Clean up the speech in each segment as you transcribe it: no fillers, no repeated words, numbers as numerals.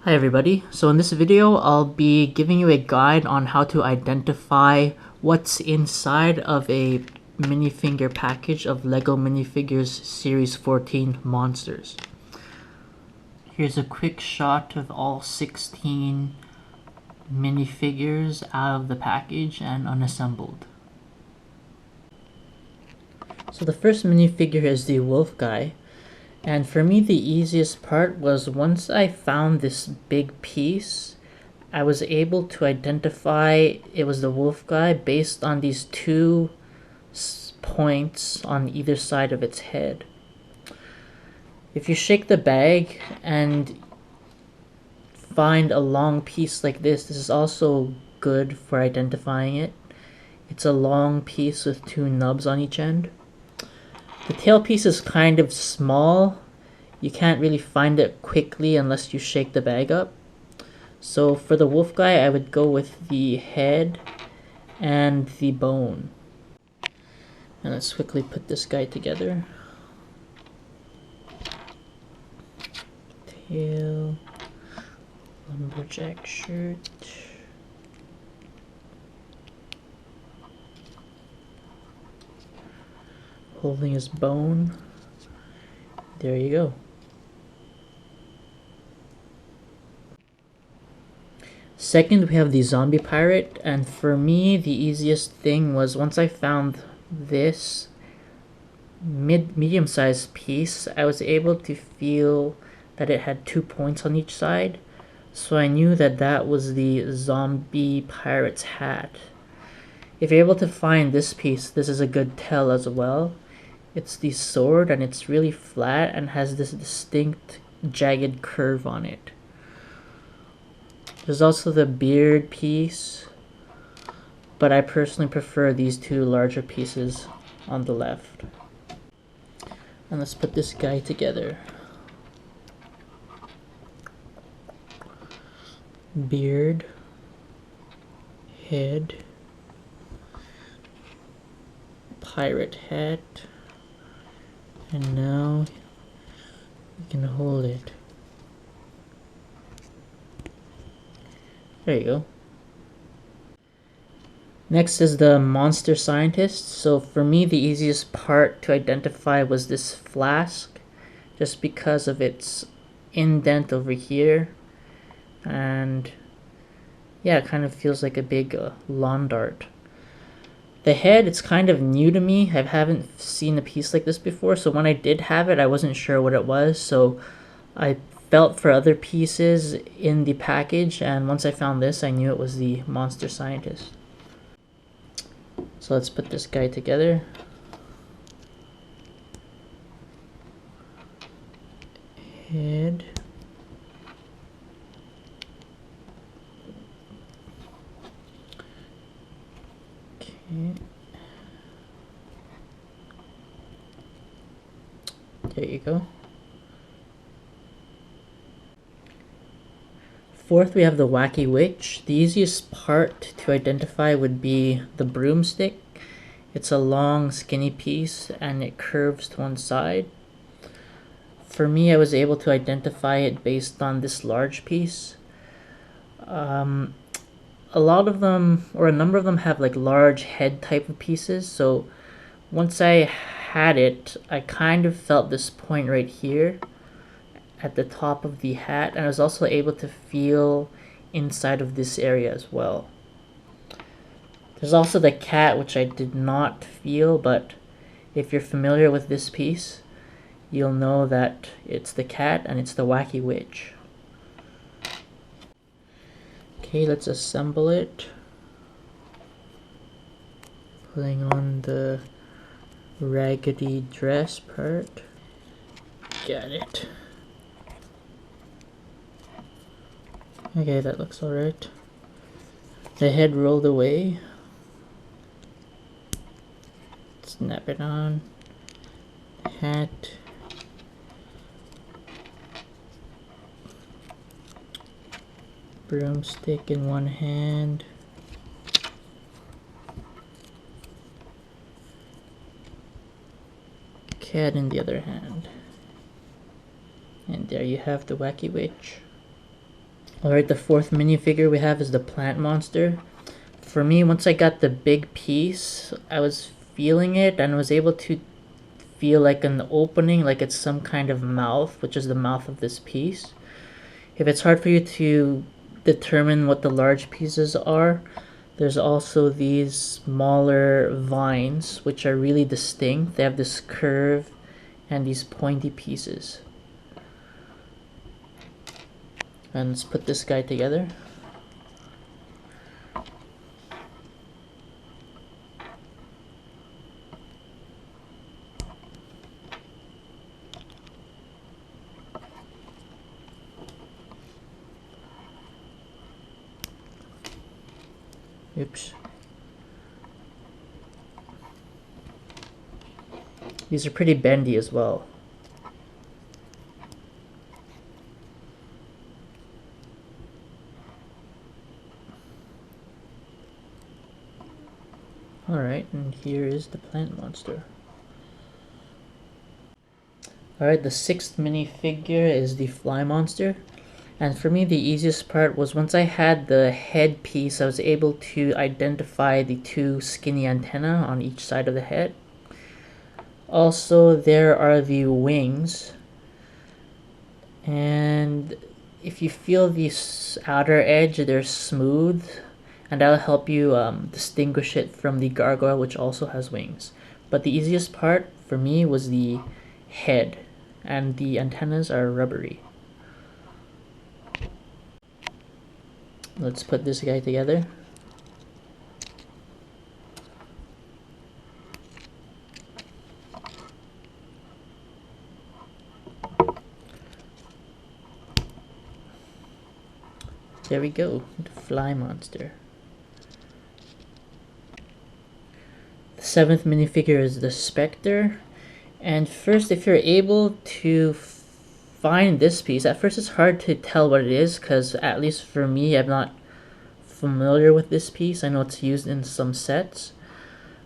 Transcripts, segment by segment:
Hi everybody, so in this video I'll be giving you a guide on how to identify what's inside of a minifigure package of LEGO Minifigures Series 14 monsters. Here's a quick shot of all 16 minifigures out of the package and unassembled. So the first minifigure is the wolf guy. And for me, the easiest part was once I found this big piece, I was able to identify it was the wolf guy based on these two points on either side of its head. If you shake the bag and find a long piece like this is also good for identifying it. It's a long piece with two nubs on each end. The tail piece is kind of small. You can't really find it quickly unless you shake the bag up. So for the wolf guy, I would go with the head and the bone. And let's quickly put this guy together. Tail, lumberjack shirt. Holding his bone. There you go. Second, we have the zombie pirate, and for me, the easiest thing was once I found this medium-sized piece, I was able to feel that it had 2 points on each side, so I knew that that was the zombie pirate's hat. If you're able to find this piece, this is a good tell as well. It's the sword, and it's really flat and has this distinct jagged curve on it. There's also the beard piece, but I personally prefer these two larger pieces on the left. And let's put this guy together. Beard, head, pirate hat, and now you can hold it. There you go. Next is the monster scientist. So for me, the easiest part to identify was this flask, just because of its indent over here. And yeah, it kind of feels like a big lawn dart. The head, it's kind of new to me. I haven't seen a piece like this before, so when I did have it, I wasn't sure what it was, so I felt for other pieces in the package, and once I found this, I knew it was the monster scientist. So let's put this guy together. Head. Okay. There you go. Fourth, we have the Wacky Witch. The easiest part to identify would be the broomstick. It's a long, skinny piece, and it curves to one side. For me, I was able to identify it based on this large piece. A lot of them, or a number of them, have like large head type of pieces, so once I had it, I kind of felt this point right here at the top of the hat, and I was also able to feel inside of this area as well. There's also the cat, which I did not feel, but if you're familiar with this piece, you'll know that it's the cat and it's the Wacky Witch. Okay, let's assemble it. Putting on the raggedy dress part. Got it. Okay, that looks alright. The head rolled away. Snap it on. Hat. Broomstick in one hand. Cat in the other hand. And there you have the Wacky Witch. Alright, the fourth minifigure we have is the plant monster. For me, once I got the big piece, I was feeling it and was able to feel like an opening, like it's some kind of mouth, which is the mouth of this piece. If it's hard for you to determine what the large pieces are, there's also these smaller vines, which are really distinct. They have this curve and these pointy pieces. And let's put this guy together. Oops. These are pretty bendy as well. Alright, and here is the plant monster. Alright, the sixth minifigure is the fly monster. And for me, the easiest part was once I had the head piece, I was able to identify the two skinny antennae on each side of the head. Also, there are the wings. And if you feel the outer edge, they're smooth. And that'll help you distinguish it from the gargoyle, which also has wings. But the easiest part for me was the head. And the antennas are rubbery. Let's put this guy together. There we go, the fly monster. The seventh minifigure is the Specter. And first, if you're able to find this piece, at first it's hard to tell what it is, because at least for me, I'm not familiar with this piece. I know it's used in some sets.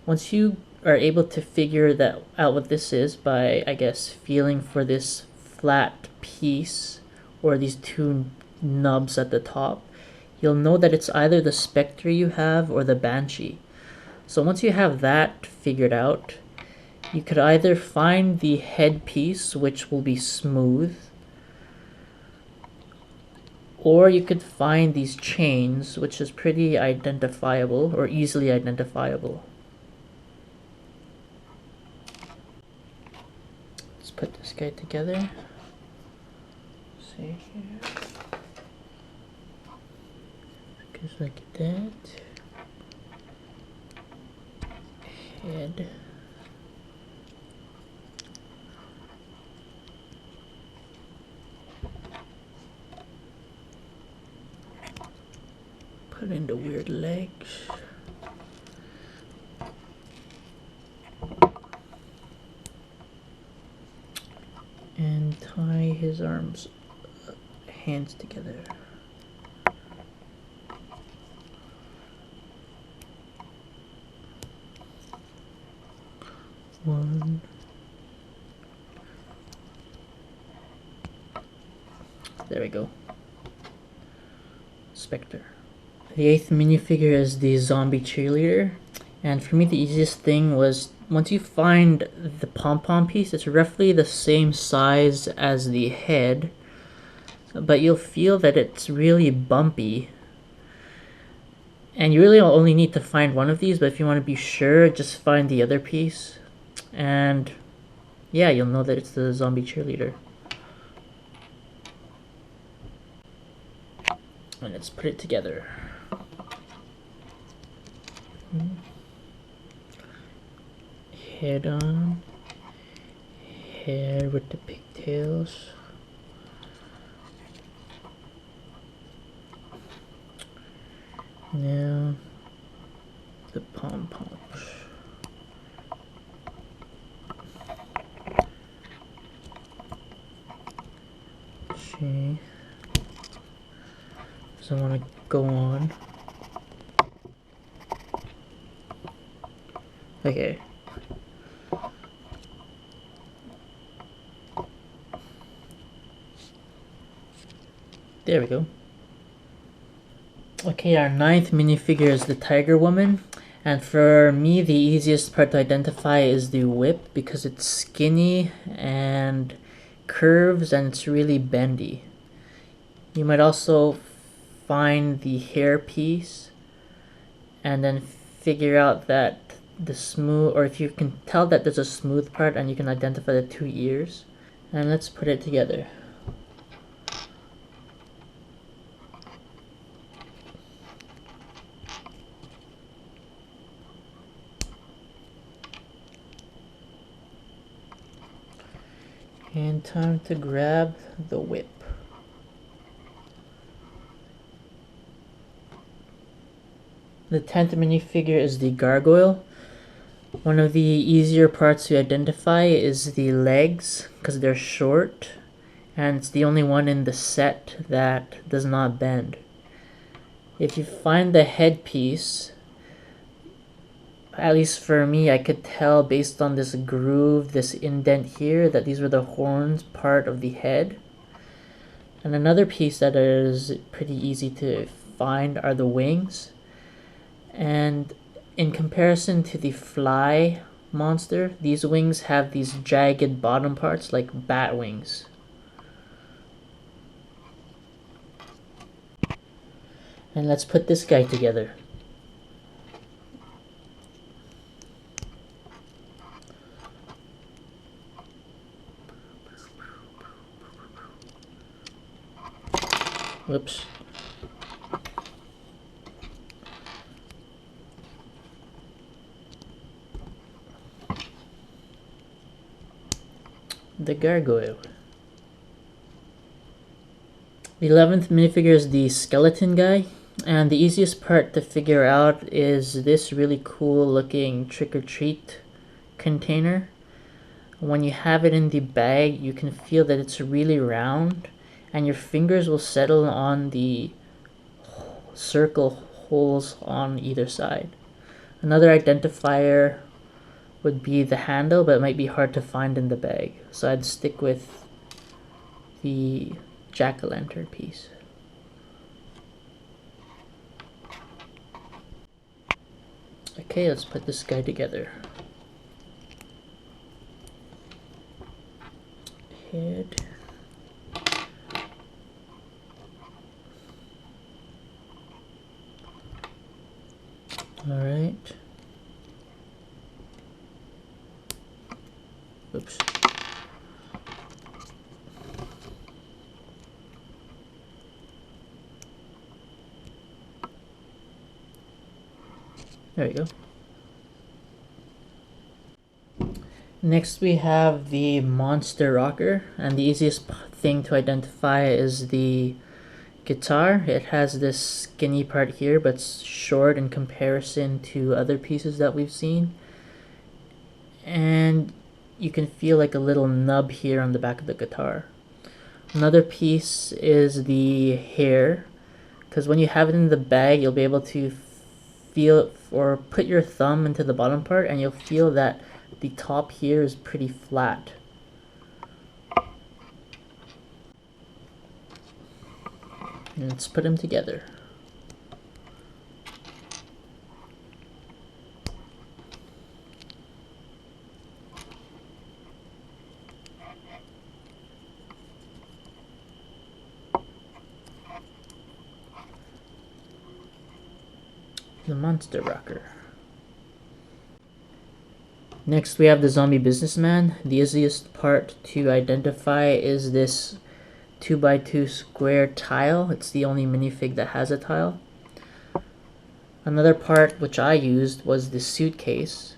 Once you are able to figure that out what this is by, I guess, feeling for this flat piece or these two nubs at the top, you'll know that it's either the Specter you have or the Banshee. So once you have that figured out, you could either find the head piece, which will be smooth, or you could find these chains, which is pretty identifiable or easily identifiable. Let's put this guy together. See here. Goes like that. Head. Put in the weird legs. And tie his arms, hands together. One. There we go. Specter. The eighth minifigure is the zombie cheerleader. And for me, the easiest thing was once you find the pom-pom piece, it's roughly the same size as the head, but you'll feel that it's really bumpy. And you really only need to find one of these, but if you want to be sure, just find the other piece. And yeah, you'll know that it's the zombie cheerleader. And let's put it together. Head on, hair with the pigtails. Now the pom-poms. She doesn't want to go on. Okay. There we go. Okay, our ninth minifigure is the Tiger Woman. And for me, the easiest part to identify is the whip because it's skinny and curves and it's really bendy. You might also find the hair piece and then figure out that the smooth, or if you can tell that there's a smooth part and you can identify the two ears. And let's put it together. And time to grab the whip. The 10th minifigure is the Gargoyle. One of the easier parts to identify is the legs because they're short and it's the only one in the set that does not bend. If you find the headpiece, at least for me, I could tell based on this groove, this indent here, that these were the horns part of the head. And another piece that is pretty easy to find are the wings. And in comparison to the fly monster, these wings have these jagged bottom parts like bat wings. And let's put this guy together. Whoops. The Gargoyle. The 11th minifigure is the skeleton guy. And the easiest part to figure out is this really cool looking trick-or-treat container. When you have it in the bag, you can feel that it's really round and your fingers will settle on the circle holes on either side. Another identifier would be the handle, but it might be hard to find in the bag. So I'd stick with the jack-o'-lantern piece. Okay, let's put this guy together. Head. Alright. Oops. There we go. Next we have the monster rocker, and the easiest thing to identify is the guitar. It has this skinny part here, but it's short in comparison to other pieces that we've seen. And you can feel like a little nub here on the back of the guitar. Another piece is the hair, because when you have it in the bag, you'll be able to feel or put your thumb into the bottom part and you'll feel that the top here is pretty flat. And let's put them together. The monster rocker. Next we have the zombie businessman. The easiest part to identify is this 2x2 square tile. It's the only minifig that has a tile. Another part which I used was the suitcase,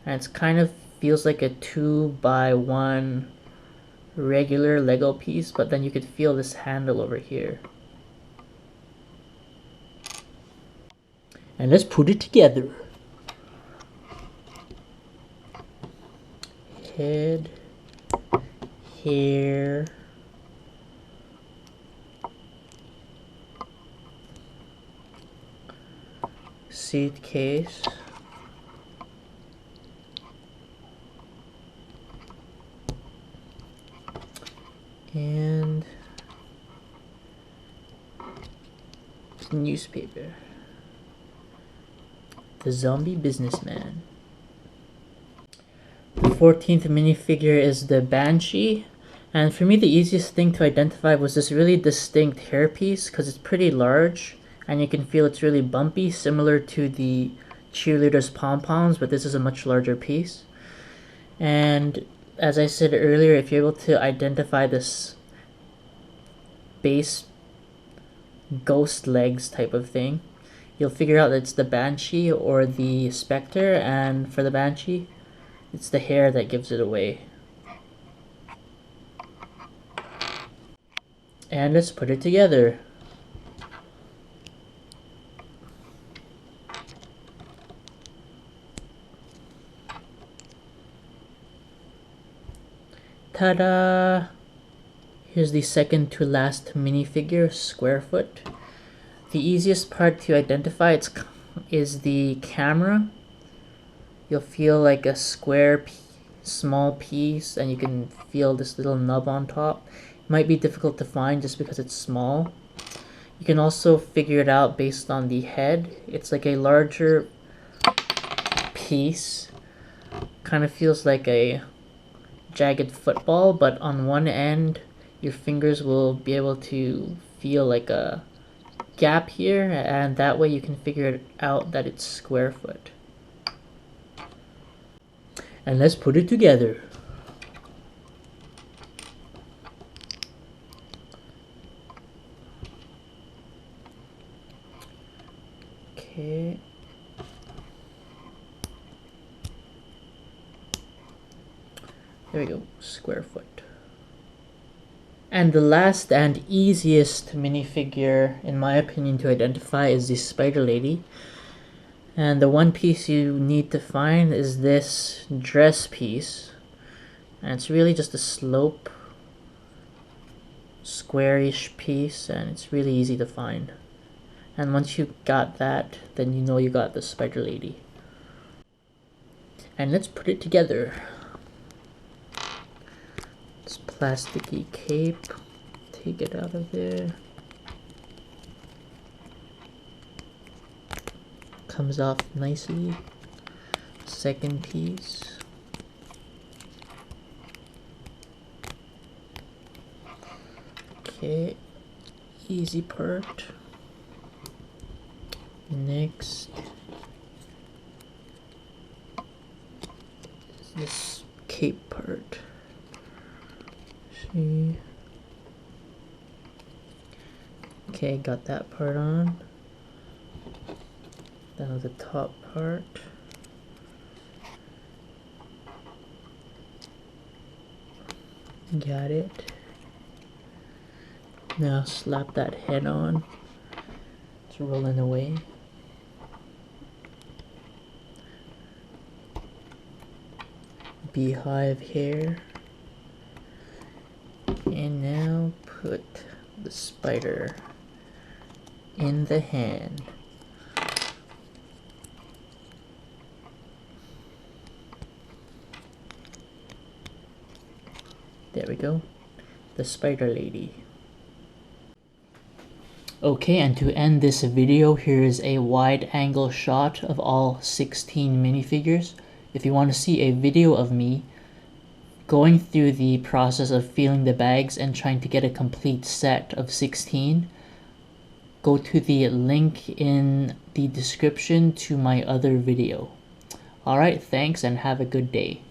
and it's kind of feels like a 2x1 regular Lego piece, but then you could feel this handle over here. And let's put it together. Head, hair, suitcase, and Newspaper. The zombie businessman. The 14th minifigure is the Banshee. And for me, the easiest thing to identify was this really distinct hairpiece because it's pretty large and you can feel it's really bumpy, similar to the Cheerleader's pom-poms, but this is a much larger piece. And as I said earlier, if you're able to identify this base ghost legs type of thing, you'll figure out that it's the Banshee or the Specter, and for the Banshee, it's the hair that gives it away. And let's put it together. Ta-da! Here's the second to last minifigure, Squarefoot. The easiest part to identify is the camera. You'll feel like a square small piece, and you can feel this little nub on top. It might be difficult to find just because it's small. You can also figure it out based on the head. It's like a larger piece. Kind of feels like a jagged football, but on one end your fingers will be able to feel like a gap here, and that way you can figure it out that it's Squarefoot. And let's put it together. Okay. There we go, Squarefoot. And the last and easiest minifigure, in my opinion, to identify is the Spider Lady. And the one piece you need to find is this dress piece. And it's really just a slope, squarish piece, and it's really easy to find. And once you got that, then you know you got the Spider Lady. And let's put it together. This plasticky cape, take it out of there. Comes off nicely. Second piece. Okay, easy part. Next is this cape part. See? Okay, got that part on. Now the top part. Got it. Now slap that head on. It's rolling away. Beehive hair. And now put the spider in the hand. There we go, the Spider Lady. Okay, and to end this video, here is a wide angle shot of all 16 minifigures. If you want to see a video of me going through the process of feeling the bags and trying to get a complete set of 16, go to the link in the description to my other video. Alright, thanks and have a good day.